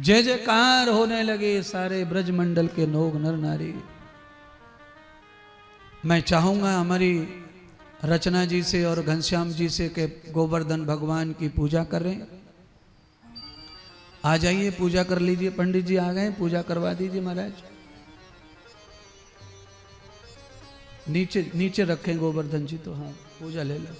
जय जयकार होने लगे सारे ब्रजमंडल के लोग नर नारी। मैं चाहूंगा हमारी रचना जी से और घनश्याम जी से के गोवर्धन भगवान की पूजा करें। आ जाइए, पूजा कर लीजिए। पंडित जी आ गए, पूजा करवा दीजिए महाराज। नीचे नीचे रखें गोवर्धन जी, तो हाँ पूजा ले लो।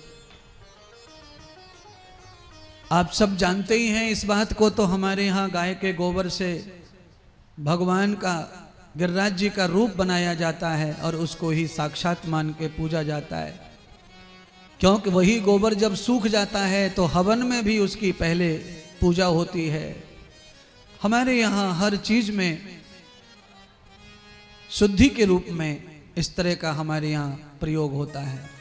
आप सब जानते ही हैं इस बात को, तो हमारे यहाँ गाय के गोबर से भगवान का, गिरिराज जी का रूप बनाया जाता है और उसको ही साक्षात मान के पूजा जाता है। क्योंकि वही गोबर जब सूख जाता है तो हवन में भी उसकी पहले पूजा होती है। हमारे यहाँ हर चीज में शुद्धि के रूप में इस तरह का हमारे यहाँ प्रयोग होता है।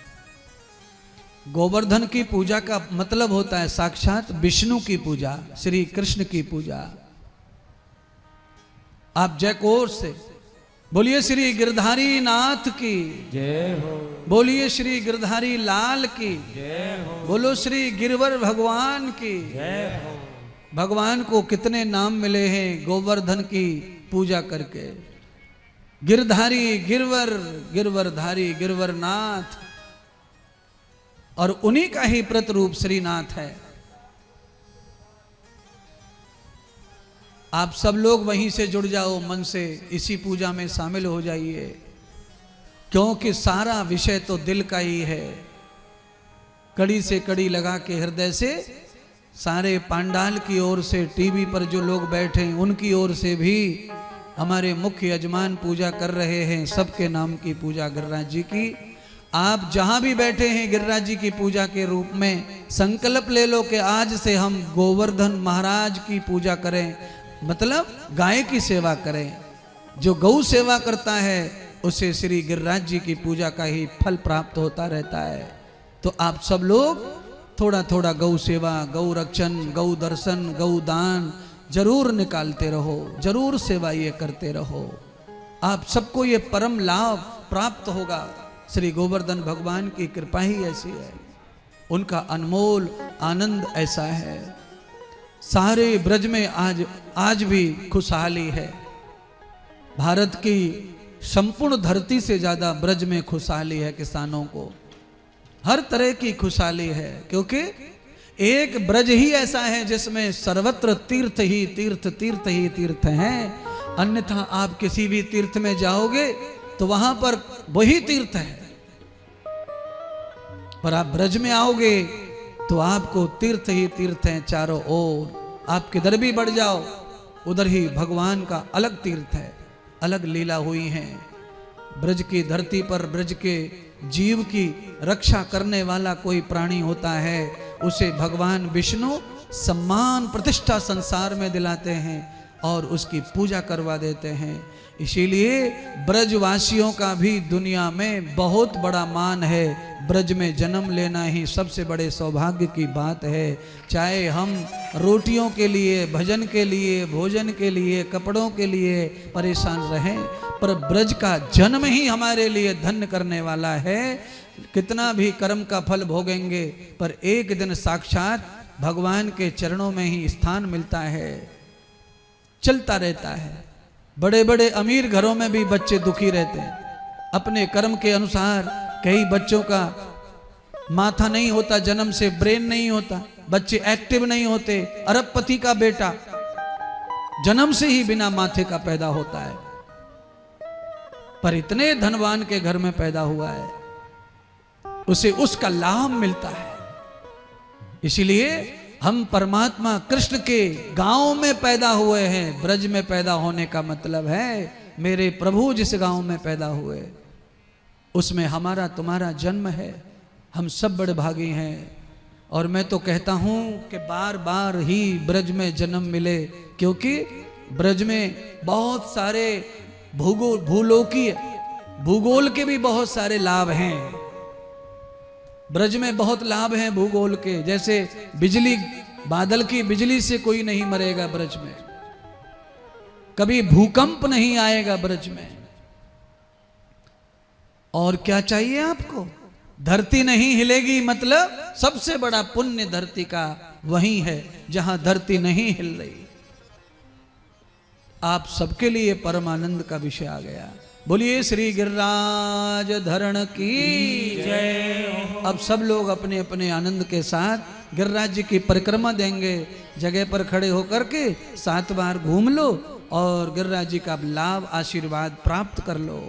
गोवर्धन की पूजा का मतलब होता है साक्षात विष्णु की पूजा, श्री कृष्ण की पूजा। आप जयकोर से बोलिए श्री गिरधारी नाथ की जय हो, बोलिए श्री गिरधारी लाल की जय हो, बोलो श्री गिरवर भगवान की जय हो। भगवान को कितने नाम मिले हैं गोवर्धन की पूजा करके। गिरधारी, गिरवर, गिरवरधारी, गिरवरनाथ, और उन्हीं का ही प्रतिरूप श्रीनाथ है। आप सब लोग वहीं से जुड़ जाओ, मन से इसी पूजा में शामिल हो जाइए, क्योंकि सारा विषय तो दिल का ही है। कड़ी से कड़ी लगा के हृदय से सारे पांडाल की ओर से, टीवी पर जो लोग बैठे उनकी ओर से भी हमारे मुख्य यजमान पूजा कर रहे हैं। सबके नाम की पूजा गिरिराज जी की। आप जहां भी बैठे हैं गिरिराज जी की पूजा के रूप में संकल्प ले लो कि आज से हम गोवर्धन महाराज की पूजा करें, मतलब गाय की सेवा करें। जो गौ सेवा करता है उसे श्री गिरिराज जी की पूजा का ही फल प्राप्त होता रहता है। तो आप सब लोग थोड़ा थोड़ा गौ सेवा, गौ रक्षण, गौ दर्शन, गौ दान जरूर निकालते रहो, जरूर सेवा ये करते रहो। आप सबको ये परम लाभ प्राप्त होगा। श्री गोवर्धन भगवान की कृपा ही ऐसी है, उनका अनमोल आनंद ऐसा है। सारे ब्रज में आज भी खुशहाली है। भारत की संपूर्ण धरती से ज्यादा ब्रज में खुशहाली है। किसानों को हर तरह की खुशहाली है, क्योंकि एक ब्रज ही ऐसा है जिसमें सर्वत्र तीर्थ ही तीर्थ, तीर्थ ही तीर्थ हैं। अन्यथा आप किसी भी तीर्थ में जाओगे तो वहां पर वही तीर्थ है, पर आप ब्रज में आओगे तो आपको तीर्थ ही तीर्थ हैं चारों ओर। आप किधर भी बढ़ जाओ उधर ही भगवान का अलग तीर्थ है, अलग लीला हुई है। ब्रज की धरती पर ब्रज के जीव की रक्षा करने वाला कोई प्राणी होता है, उसे भगवान विष्णु सम्मान प्रतिष्ठा संसार में दिलाते हैं और उसकी पूजा करवा देते हैं। इसीलिए ब्रजवासियों का भी दुनिया में बहुत बड़ा मान है। ब्रज में जन्म लेना ही सबसे बड़े सौभाग्य की बात है। चाहे हम रोटियों के लिए, भजन के लिए, भोजन के लिए, कपड़ों के लिए परेशान रहें, पर ब्रज का जन्म ही हमारे लिए धन्य करने वाला है। कितना भी कर्म का फल भोगेंगे पर एक दिन साक्षात भगवान के चरणों में ही स्थान मिलता है। चलता रहता है। बड़े बड़े अमीर घरों में भी बच्चे दुखी रहते हैं। अपने कर्म के अनुसार कई बच्चों का माथा नहीं होता, जन्म से ब्रेन नहीं होता, बच्चे एक्टिव नहीं होते। अरबपति का बेटा जन्म से ही बिना माथे का पैदा होता है, पर इतने धनवान के घर में पैदा हुआ है, उसे उसका लाभ मिलता है। इसीलिए हम परमात्मा कृष्ण के गांव में पैदा हुए हैं। ब्रज में पैदा होने का मतलब है मेरे प्रभु जिस गांव में पैदा हुए उसमें हमारा तुम्हारा जन्म है। हम सब बड़े भागी हैं। और मैं तो कहता हूं कि बार बार ही ब्रज में जन्म मिले, क्योंकि ब्रज में बहुत सारे भूगोल के भी बहुत सारे लाभ हैं। ब्रज में बहुत लाभ हैं भूगोल के, जैसे बिजली, बादल की बिजली से कोई नहीं मरेगा ब्रज में, कभी भूकंप नहीं आएगा ब्रज में। और क्या चाहिए आपको? धरती नहीं हिलेगी, मतलब सबसे बड़ा पुण्य धरती का वही है जहां धरती नहीं हिल रही। आप सबके लिए परम आनंद का विषय आ गया। बोलिए श्री गिरिराज धरण की जय हो। अब सब लोग अपने अपने आनंद के साथ गिरिराज जी की परिक्रमा देंगे। जगह पर खड़े होकर के 7 बार घूम लो और गिरिराज जी का लाभ आशीर्वाद प्राप्त कर लो।